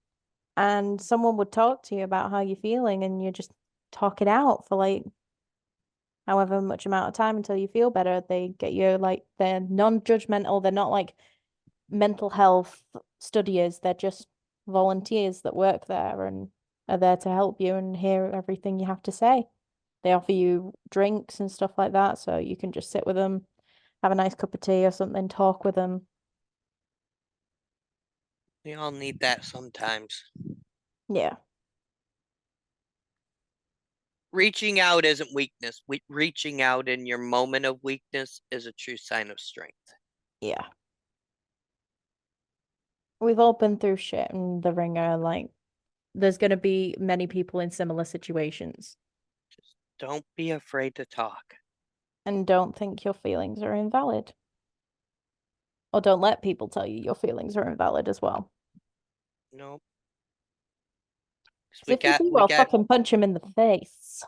and someone would talk to you about how you're feeling and you just talk it out for like however much amount of time until you feel better. They get you like, they're non-judgmental. They're not like mental health studiers. They're just volunteers that work there and are there to help you and hear everything you have to say. They offer you drinks and stuff like that, so you can just sit with them, have a nice cup of tea or something, talk with them. We all need that sometimes. Yeah, Reaching out isn't weakness. Reaching out in your moment of weakness is a true sign of strength. yeah. We've all been through shit in the ringer. Like, there's gonna be many people in similar situations. Just don't be afraid to talk. And don't think your feelings are invalid. Or don't let people tell you your feelings are invalid as well. Nope. 'Cause Because if you do, we I'll got fucking punch him in the face.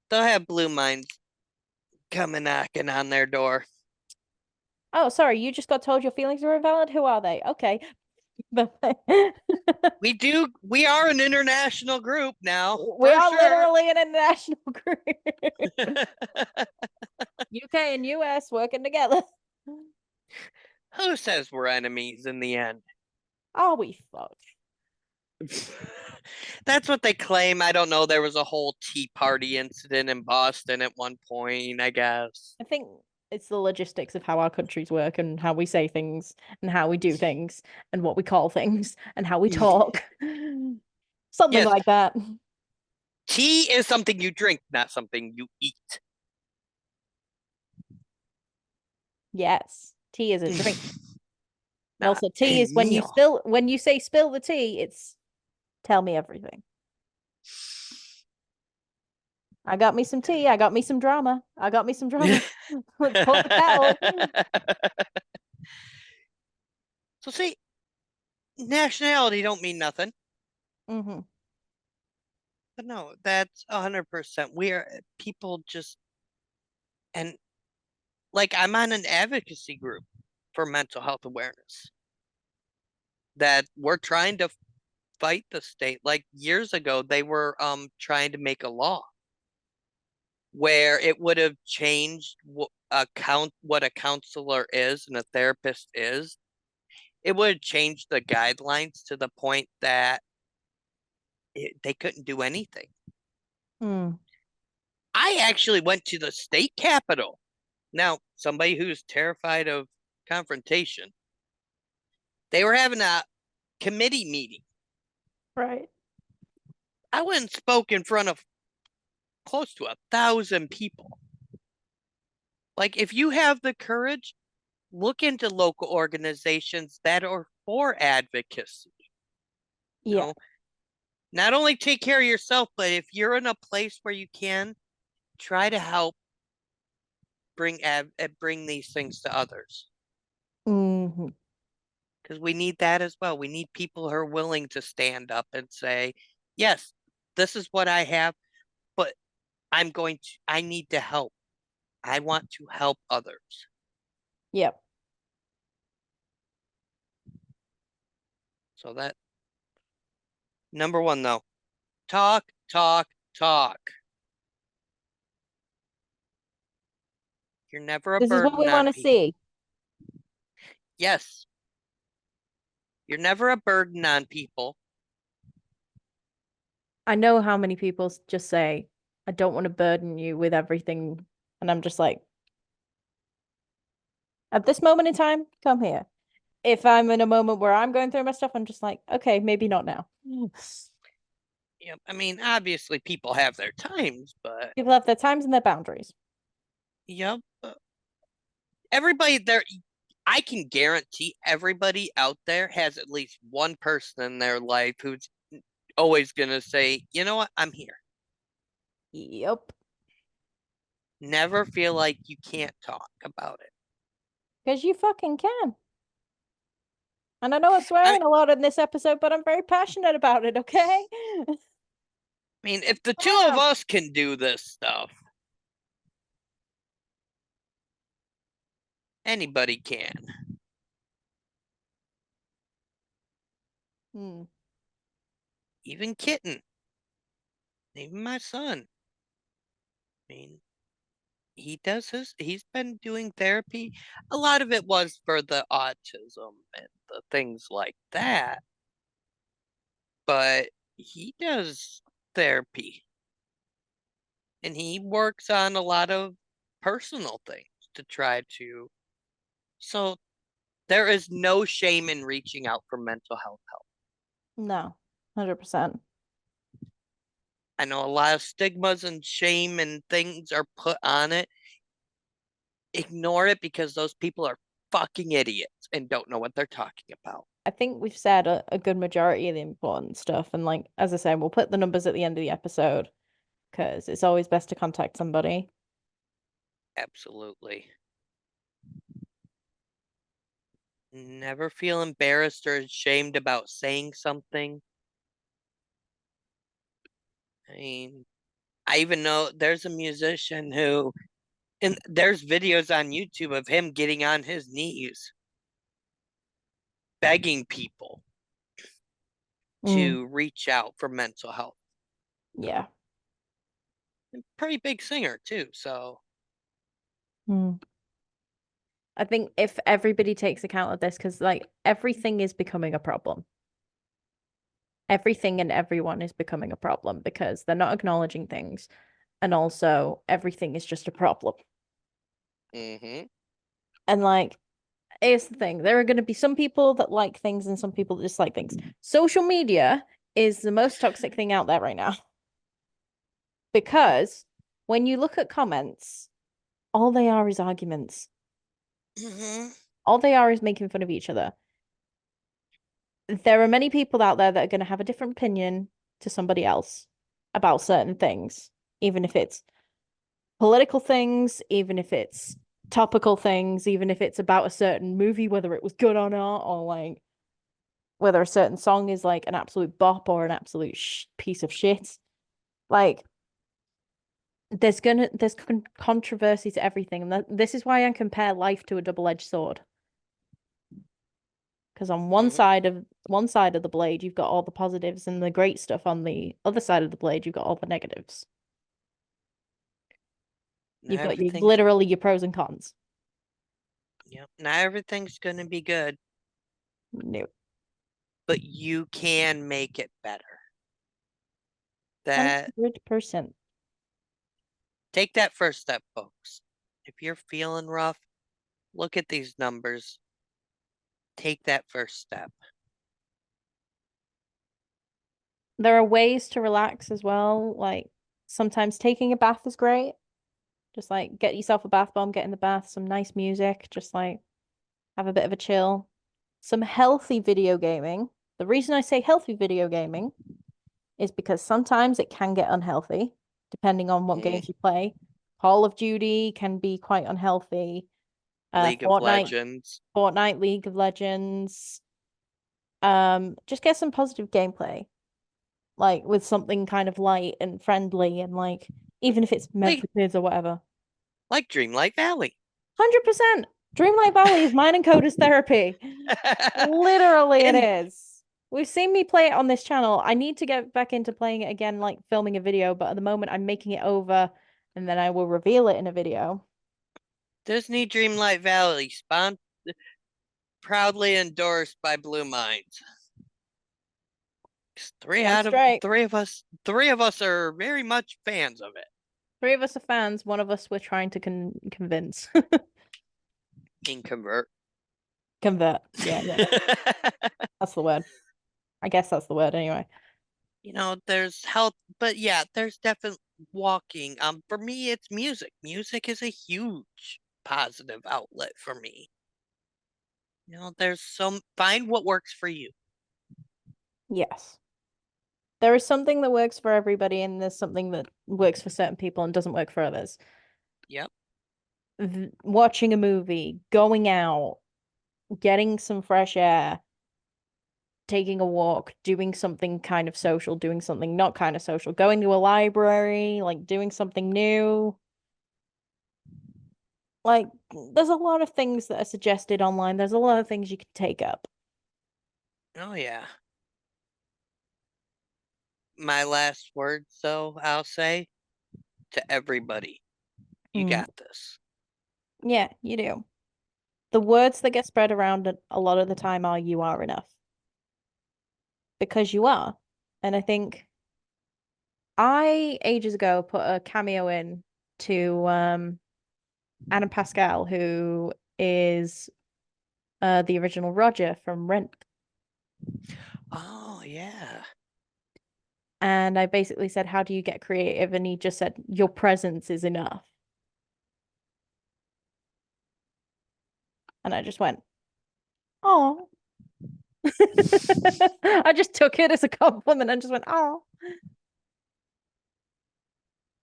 they'll have blue minds coming knocking on their door. Oh, sorry, you just got told your feelings are invalid? Who are they? Okay. We are an international group now, We for are sure. literally an international group. UK and US working together. Who says we're enemies in the end? Are we fuck? That's what they claim. I don't know. There was a whole Tea Party incident in Boston at one point, I guess. I think it's the logistics of how our countries work and how we say things and how we do things and what we call things and how we talk. Something Yes, like that. tea is something you drink, not something you eat. Yes. Tea is a drink. Not Also, tea a is when meal. when you say spill the tea, it's tell me everything. I got me some tea. I got me some drama. I got me some drama. Let's put the kettle. So see, nationality don't mean nothing. Hmm. But no, that's 100%. We are people just and like I'm on an advocacy group for mental health awareness that we're trying to fight the state. Like years ago, they were trying to make a law where it would have changed what a counselor is and a therapist is. It would have changed the guidelines to the point that they couldn't do anything. Mm. I actually went to the state capitol. Now, somebody who's terrified of confrontation, they were having a committee meeting. Right. I went and spoke in front of close to 1,000 people. Like, if you have the courage, look into local organizations that are for advocacy. You Yeah. know, not only take care of yourself, but if you're in a place where you can, try to help bring these things to others. Hmm. Because we need that as well. We need people who are willing to stand up and say, yes, this is what I have, but I need to help. I want to help others. Yep. So that number one, though, talk, talk, talk. You're never a This is what we burden want on to people. see. Yes. You're never a burden on people. I know how many people just say, I don't want to burden you with everything. And I'm just like, at this moment in time, come here. If I'm in a moment where I'm going through my stuff, I'm just like, okay, maybe not now. Yep. I mean, obviously people have their times, but People have their times and their boundaries. yep. Everybody there, I can guarantee everybody out there has at least one person in their life who's always gonna say, you know what, I'm here. Yep. Never feel like you can't talk about it. Because you fucking can. And I know I'm I swearing a lot in this episode, but I'm very passionate about it, okay? mean, if the two of us can do this stuff, anybody can. Hmm. Even Kitten, even my son. I mean, he's been doing therapy. A lot of it was for the autism and the things like that, but he does therapy and he works on a lot of personal things to try to. So there is no shame in reaching out for mental health help. No, 100%. I know a lot of stigmas and shame and things are put on it. Ignore it because those people are fucking idiots and don't know what they're talking about. I think we've said a good majority of the important stuff. And like, as I said, we'll put the numbers at the end of the episode because it's always best to contact somebody. Absolutely. Never feel embarrassed or ashamed about saying something. I mean, I even know there's a musician who, and there's videos on YouTube of him getting on his knees, begging people Mm, to reach out for mental health. yeah. And pretty big singer too, so Mm. I think if everybody takes account of this, because like everything is becoming a problem. Everything and everyone is becoming a problem because they're not acknowledging things. And also, everything is just a problem. mm-hmm. And like, here's the thing, there are going to be some people that like things and some people that dislike things. Social media is the most toxic thing out there right now because when you look at comments, all they are is arguments. Mm-hmm. All they are is making fun of each other. There are many people out there that are going to have a different opinion to somebody else about certain things, even if it's political things, even if it's topical things, even if it's about a certain movie, whether it was good or not, or like whether a certain song is like an absolute bop or an absolute piece of shit. Like there's controversy to everything, and this is why I compare life to a double-edged sword. Because on Mm-hmm. one side of the blade, you've got all the positives and the great stuff. On the other side of the blade, you've got all the negatives. Now You've got your everything's literally your pros and cons. yep. Now everything's gonna be good, No, but you can make it better. That 100%. take that first step, folks. If you're feeling rough, look at these numbers. Take that first step. There are ways to relax as well. Like sometimes taking a bath is great. Just like get yourself a bath bomb, get in the bath, some nice music, just like have a bit of a chill. Some healthy video gaming. The reason I say healthy video gaming is because sometimes it can get unhealthy depending on what Mm. games you play. Call of Duty can be quite unhealthy. League of Legends. Fortnite, League of Legends. Just get some positive gameplay, like with something kind of light and friendly, and like even if it's meant Like for kids or whatever. like Dreamlight Valley. 100%. Dreamlight Valley is mine and Coda's therapy. Literally, it And is. We've seen me play it on this channel. I need to get back into playing it again, like filming a video, but at the moment I'm making it over and then I will reveal it in a video. Disney Dreamlight Valley, proudly endorsed by Blue Minds. That's right. Three of us are very much fans of it. 3 of us are fans. 1 of us we're trying to convince. In convert. Convert. Yeah. That's the word. I guess that's the word anyway. There's health, but yeah, there's definitely walking. For me, it's music. Music is a huge positive outlet for me. There's find what works for you. Yes. There is something that works for everybody, and there's something that works for certain people and doesn't work for others. Yep. Watching a movie, going out, getting some fresh air, taking a walk, doing something kind of social, doing something not kind of social, going to a library, like doing something new. Like, there's a lot of things that are suggested online. There's a lot of things you can take up. Oh yeah. My last words, though, I'll say to everybody, you got this. Yeah, you do. The words that get spread around a lot of the time are "you are enough." Because you are. And I think I ages ago put a cameo in to Anna Pascal, who is the original Roger from Rent. Oh yeah. And I basically said, "How do you get creative?" And he just said, "Your presence is enough." And I just went, "Oh." I just took it as a compliment and just went, "Oh."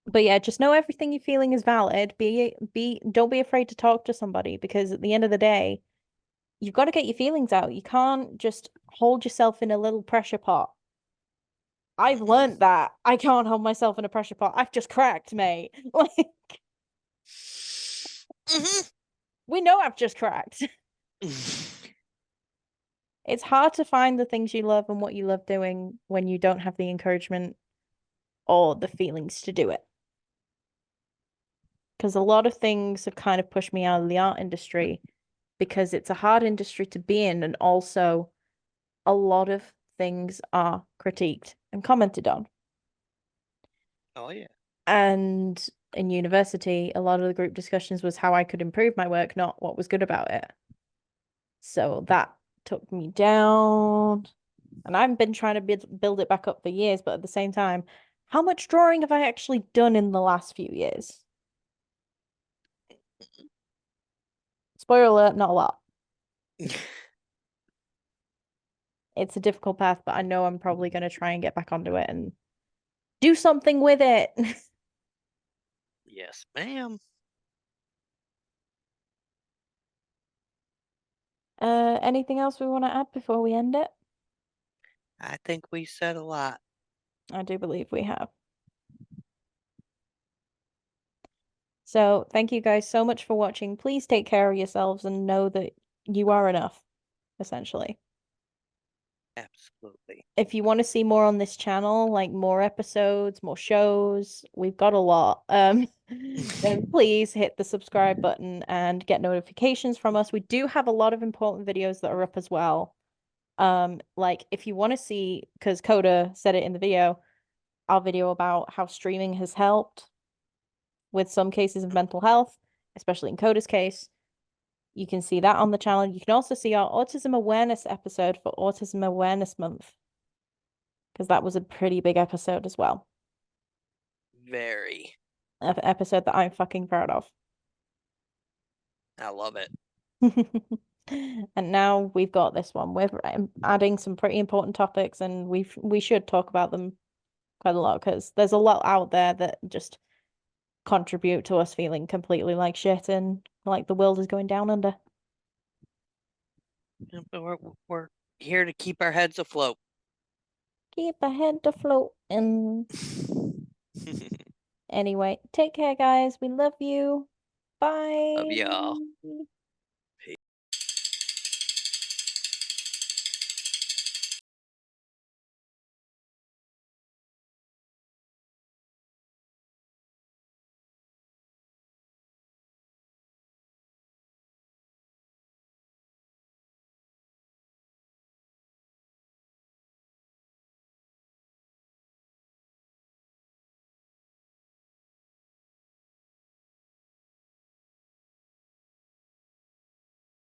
But yeah, just know everything you're feeling is valid. Don't be afraid to talk to somebody, because at the end of the day, you've got to get your feelings out. You can't just hold yourself in a little pressure pot. I've learned that I can't hold myself in a pressure pot. I've just cracked, mate. Like, we know I've just cracked. It's hard to find the things you love and what you love doing when you don't have the encouragement or the feelings to do it. Because a lot of things have kind of pushed me out of the art industry because it's a hard industry to be in, and also a lot of things are critiqued and commented on. Oh yeah. And in university, a lot of the group discussions was how I could improve my work, not what was good about it. So that took me down. And I've been trying to build it back up for years, but at the same time, how much drawing have I actually done in the last few years? Spoiler alert, not a lot. It's a difficult path, but I know I'm probably going to try and get back onto it and do something with it. Yes, ma'am. Anything else we want to add before we end it? I think we said a lot. I do believe we have. So thank you guys so much for watching. Please take care of yourselves and know that you are enough, essentially. Absolutely. If you want to see more on this channel, like more episodes, more shows, we've got a lot. Then please hit the subscribe button and get notifications from us. We do have a lot of important videos that are up as well. Like if you want to see, because Koda said it in the video, our video about how streaming has helped with some cases of mental health, especially in Koda's case. You can see that on the channel. You can also see our autism awareness episode for Autism Awareness Month, because that was a pretty big episode as well. Very. An episode that I'm fucking proud of. I love it. And now we've got this one. We're adding some pretty important topics, and we should talk about them quite a lot, because there's a lot out there that just contribute to us feeling completely like shit and like the world is going down under. But we're here to keep our heads afloat. Keep a head afloat. And anyway, take care, guys. We love you. Bye. Love y'all.